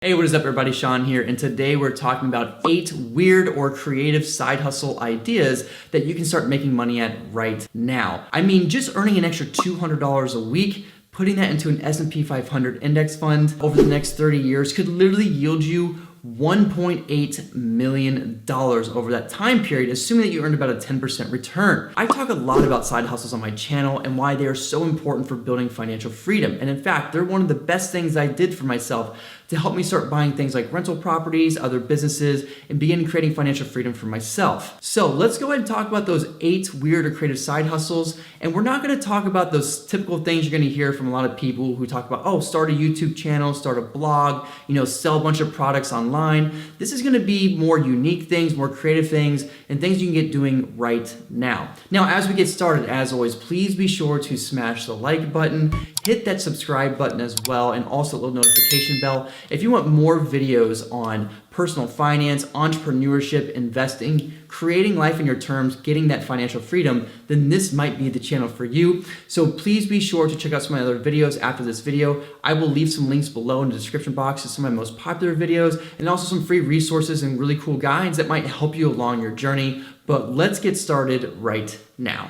Hey, what is up everybody? Shaun here, and today we're talking about 8 weird or creative side hustle ideas that you can start making money at right now. I mean, just earning an extra $200 a week, putting that into an S&P 500 index fund over the next 30 years could literally yield you $1.8 million over that time period, assuming that you earned about a 10% return. I talk a lot about side hustles on my channel and why they are so important for building financial freedom. And in fact, they're one of the best things I did for myself to help me start buying things like rental properties, other businesses, and begin creating financial freedom for myself. So let's go ahead and talk about those 8 weird or creative side hustles. And we're not gonna talk about those typical things you're gonna hear from a lot of people who talk about, oh, start a YouTube channel, start a blog, sell a bunch of products online. This is gonna be more unique things, more creative things, and things you can get doing right now. Now, as we get started, as always, please be sure to smash the like button, hit that subscribe button as well, and also a little notification bell. If you want more videos on personal finance, entrepreneurship, investing, creating life in your terms, getting that financial freedom, then this might be the channel for you. So please be sure to check out some of my other videos after this video. I will leave some links below in the description box to some of my most popular videos and also some free resources and really cool guides that might help you along your journey. But let's get started right now.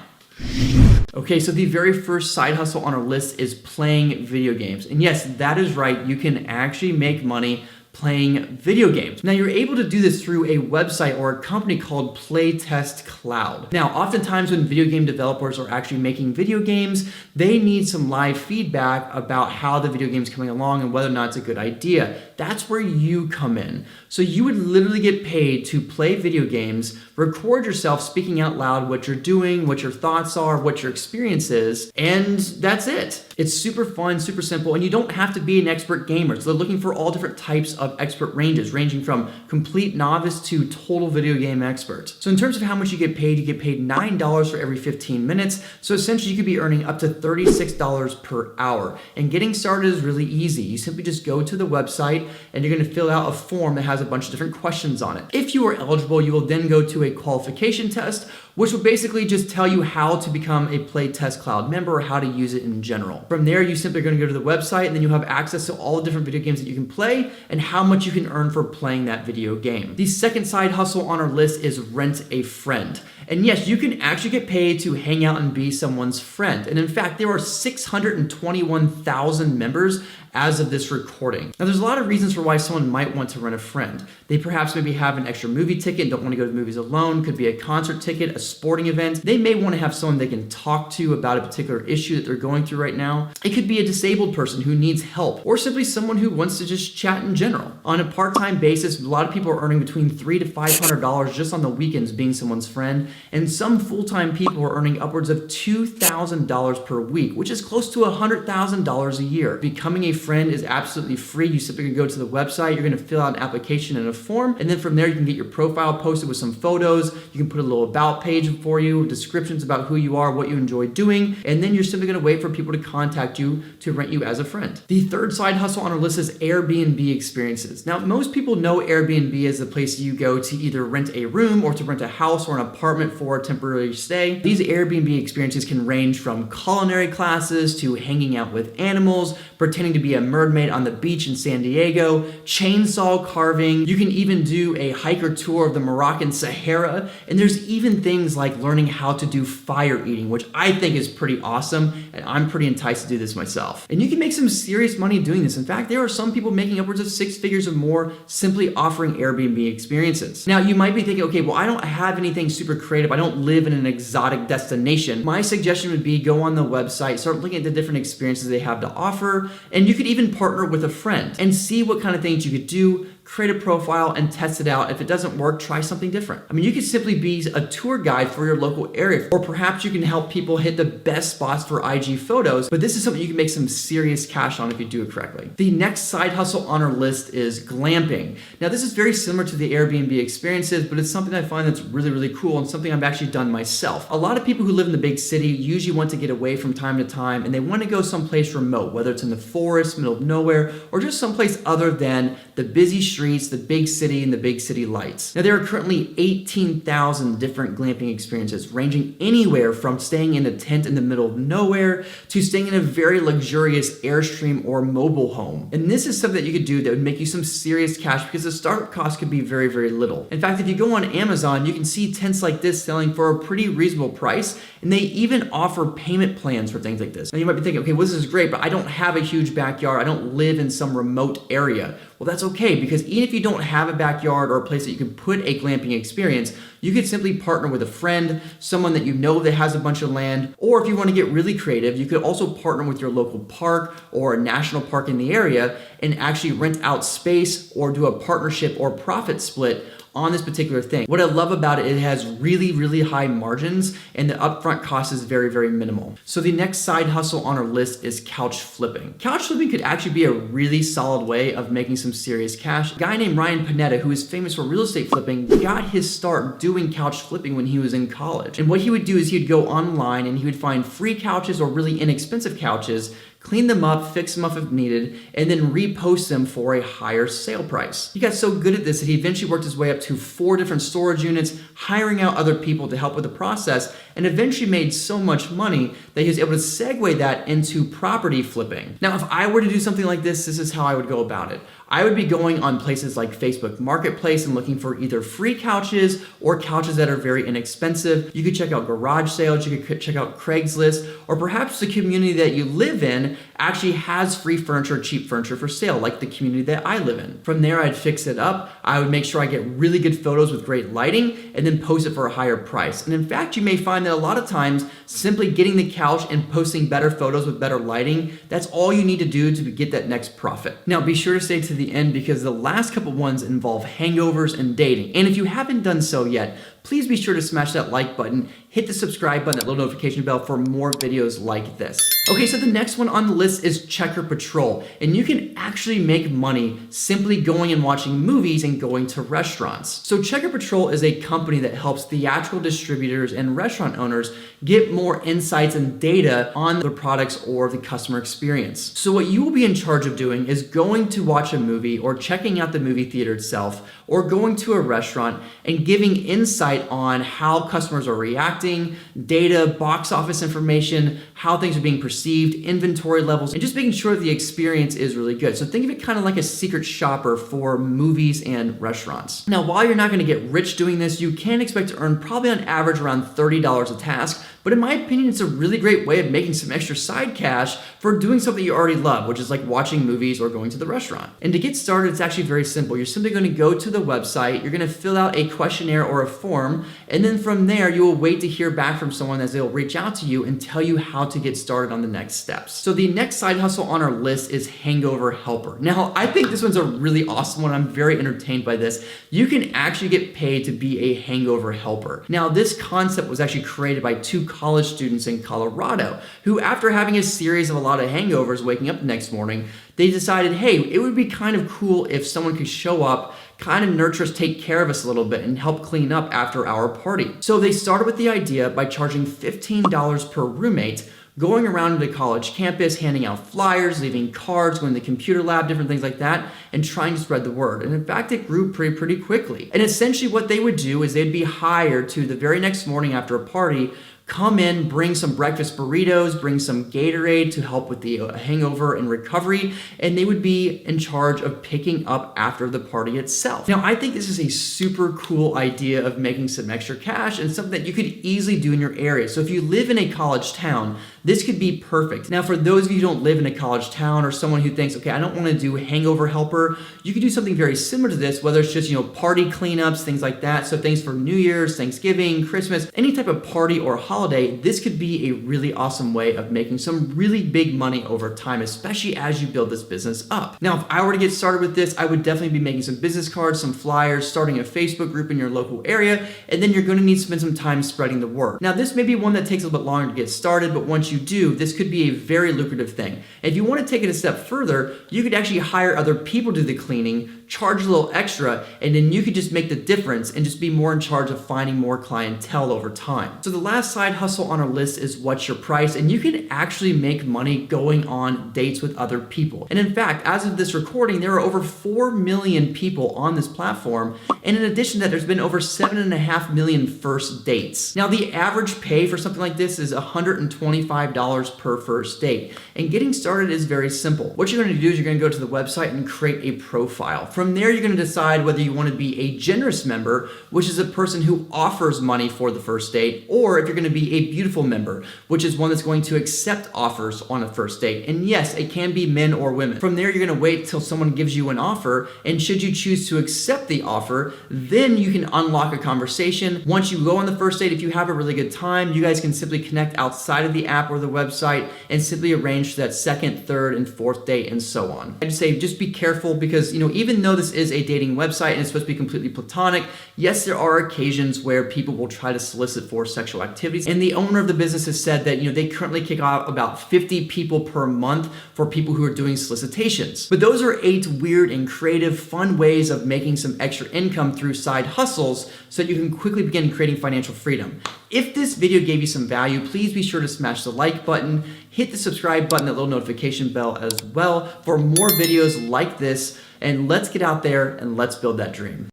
Okay, so the very first side hustle on our list is playing video games. And yes, that is right, you can actually make money playing video games. Now, you're able to do this through a website or a company called Playtestcloud. Now, oftentimes when video game developers are actually making video games, they need some live feedback about how the video game is coming along and whether or not it's a good idea. That's where you come in. So you would literally get paid to play video games, record yourself speaking out loud what you're doing, what your thoughts are, what your experience is, and that's it. It's super fun, super simple, and you don't have to be an expert gamer. So they're looking for all different types of expert ranges, ranging from complete novice to total video game expert. So in terms of how much you get paid $9 for every 15 minutes. So essentially you could be earning up to $36 per hour. And getting started is really easy. You simply just go to the website and you're gonna fill out a form that has a bunch of different questions on it. If you are eligible, you will then go to a qualification test, which will basically just tell you how to become a Playtestcloud member or how to use it in general. From there, you simply are going to go to the website and then you'll have access to all the different video games that you can play and how much you can earn for playing that video game. The second side hustle on our list is rent a friend. And yes, you can actually get paid to hang out and be someone's friend. And in fact, there are 621,000 members as of this recording. Now, there's a lot of reasons for why someone might want to rent a friend. They perhaps maybe have an extra movie ticket and don't want to go to the movies alone. Could be a concert ticket, a sporting event. They may want to have someone they can talk to about a particular issue that they're going through right now. It could be a disabled person who needs help, or simply someone who wants to just chat in general. On a part-time basis, a lot of people are earning between $300 to $500 just on the weekends being someone's friend, and some full-time people are earning upwards of $2,000 per week, which is close to $100,000 a year. Becoming a friend is absolutely free. You simply go to the website, you're gonna fill out an application and a form, and then from there you can get your profile posted with some photos. You can put a little about page for you, descriptions about who you are, what you enjoy doing, and then you're simply gonna wait for people to contact you to rent you as a friend. The third side hustle on our list is Airbnb Experiences. Now, most people know Airbnb as the place you go to either rent a room or to rent a house or an apartment for a temporary stay. These Airbnb experiences can range from culinary classes to hanging out with animals, pretending to be a mermaid on the beach in San Diego, chainsaw carving. You can even do a hiker tour of the Moroccan Sahara, and there's even things like learning how to do fire eating, which I think is pretty awesome, and I'm pretty enticed to do this myself. And you can make some serious money doing this. In fact, there are some people making upwards of 6 figures or more simply offering Airbnb experiences. Now, you might be thinking, okay, well, I don't have anything super creative. I don't live in an exotic destination. My suggestion would be go on the website, start looking at the different experiences they have to offer, and you could even partner with a friend and see what kind of things you could do, create a profile and test it out. If it doesn't work, try something different. I mean, you could simply be a tour guide for your local area, or perhaps you can help people hit the best spots for IG photos, but this is something you can make some serious cash on if you do it correctly. The next side hustle on our list is glamping. Now, this is very similar to the Airbnb experiences, but it's something I find that's really, really cool and something I've actually done myself. A lot of people who live in the big city usually want to get away from time to time, and they want to go someplace remote, whether it's in the forest, middle of nowhere, or just someplace other than the busy streets streets, the big city, and the big city lights. Now, there are currently 18,000 different glamping experiences, ranging anywhere from staying in a tent in the middle of nowhere to staying in a very luxurious Airstream or mobile home. And this is something that you could do that would make you some serious cash because the startup cost could be very, very little. In fact, if you go on Amazon, you can see tents like this selling for a pretty reasonable price, and they even offer payment plans for things like this. Now you might be thinking, okay, well, this is great, but I don't have a huge backyard. I don't live in some remote area. Well, that's okay, because even if you don't have a backyard or a place that you can put a glamping experience, you could simply partner with a friend, someone that you know that has a bunch of land, or if you want to get really creative, you could also partner with your local park or a national park in the area and actually rent out space or do a partnership or profit split on this particular thing. What I love about it, it has really, really high margins and the upfront cost is very, very minimal. So the next side hustle on our list is couch flipping. Couch flipping could actually be a really solid way of making some serious cash. A guy named Ryan Panetta, who is famous for real estate flipping, got his start doing couch flipping when he was in college. And what he would do is he'd go online and he would find free couches or really inexpensive couches, clean them up, fix them up if needed, and then repost them for a higher sale price. He got so good at this that he eventually worked his way up to 4 different storage units, hiring out other people to help with the process, and eventually made so much money that he was able to segue that into property flipping. Now, if I were to do something like this is how I would go about it. I would be going on places like Facebook Marketplace and looking for either free couches or couches that are very inexpensive. You could check out garage sales, you could check out Craigslist, or perhaps the community that you live in actually has free furniture, cheap furniture for sale, like the community that I live in. From there, I'd fix it up. I would make sure I get really good photos with great lighting and then post it for a higher price. And in fact, you may find that a lot of times simply getting the couch and posting better photos with better lighting, that's all you need to do to get that next profit. Now, be sure to stay to the end because the last couple ones involve hangovers and dating. And if you haven't done so yet, please be sure to smash that like button, hit the subscribe button, that little notification bell for more videos like this. Okay, so the next one on the list is Checker Patrol, and you can actually make money simply going and watching movies and going to restaurants. So Checker Patrol is a company that helps theatrical distributors and restaurant owners get more insights and data on the products or the customer experience. So what you will be in charge of doing is going to watch a movie or checking out the movie theater itself or going to a restaurant and giving insight on how customers are reacting, data, box office information, how things are being perceived, inventory levels, and just making sure that the experience is really good. So think of it kind of like a secret shopper for movies and restaurants. Now, while you're not going to get rich doing this, you can expect to earn probably on average around $30 a task. But in my opinion, it's a really great way of making some extra side cash for doing something you already love, which is like watching movies or going to the restaurant. And to get started, it's actually very simple. You're simply going to go to the website, you're going to fill out a questionnaire or a form, and then from there, you will wait to hear back from someone as they'll reach out to you and tell you how to get started on the next steps. So the next side hustle on our list is Hangover Helper. Now, I think this one's a really awesome one. I'm very entertained by this. You can actually get paid to be a hangover helper. Now, this concept was actually created by 2 college students in Colorado who, after having a series of a lot of hangovers, waking up the next morning, they decided, hey, it would be kind of cool if someone could show up, kind of nurture us, take care of us a little bit, and help clean up after our party. So they started with the idea by charging $15 per roommate, going around the college campus, handing out flyers, leaving cards, going to the computer lab, different things like that, and trying to spread the word. And in fact, it grew pretty quickly. And essentially what they would do is they'd be hired to the very next morning after a party, come in, bring some breakfast burritos, bring some Gatorade to help with the hangover and recovery, and they would be in charge of picking up after the party itself. Now, I think this is a super cool idea of making some extra cash and something that you could easily do in your area. So if you live in a college town, this could be perfect. Now, for those of you who don't live in a college town or someone who thinks, okay, I don't want to do Hangover Helper, you could do something very similar to this, whether it's just, party cleanups, things like that. So things for New Year's, Thanksgiving, Christmas, any type of party or holiday, this could be a really awesome way of making some really big money over time, especially as you build this business up. Now, if I were to get started with this, I would definitely be making some business cards, some flyers, starting a Facebook group in your local area, and then you're going to need to spend some time spreading the word. Now, this may be one that takes a little bit longer to get started, but once you do, this could be a very lucrative thing. If you want to take it a step further, you could actually hire other people to do the cleaning, charge a little extra, and then you could just make the difference and just be more in charge of finding more clientele over time. So the last side hustle on our list is What's Your Price, and you can actually make money going on dates with other people. And in fact, as of this recording, there are over 4 million people on this platform, and in addition to that, there's been over 7.5 million first dates. Now, the average pay for something like this is $125 per first date, and getting started is very simple. What you're going to do is you're going to go to the website and create a profile. From there, you're going to decide whether you want to be a generous member, which is a person who offers money for the first date, or if you're going to be a beautiful member, which is one that's going to accept offers on a first date. And yes, it can be men or women. From there, you're going to wait till someone gives you an offer, and should you choose to accept the offer, then you can unlock a conversation. Once you go on the first date, if you have a really good time, you guys can simply connect outside of the app or the website and simply arrange that second, third, and fourth date and so on. I'd say just be careful because, even though this is a dating website and it's supposed to be completely platonic, yes, there are occasions where people will try to solicit for sexual activities. And the owner of the business has said that, they currently kick off about 50 people per month for people who are doing solicitations. But those are 8 weird and creative, fun ways of making some extra income through side hustles so that you can quickly begin creating financial freedom. If this video gave you some value, please be sure to smash the like button, hit the subscribe button, that little notification bell as well for more videos like this, and let's get out there and let's build that dream.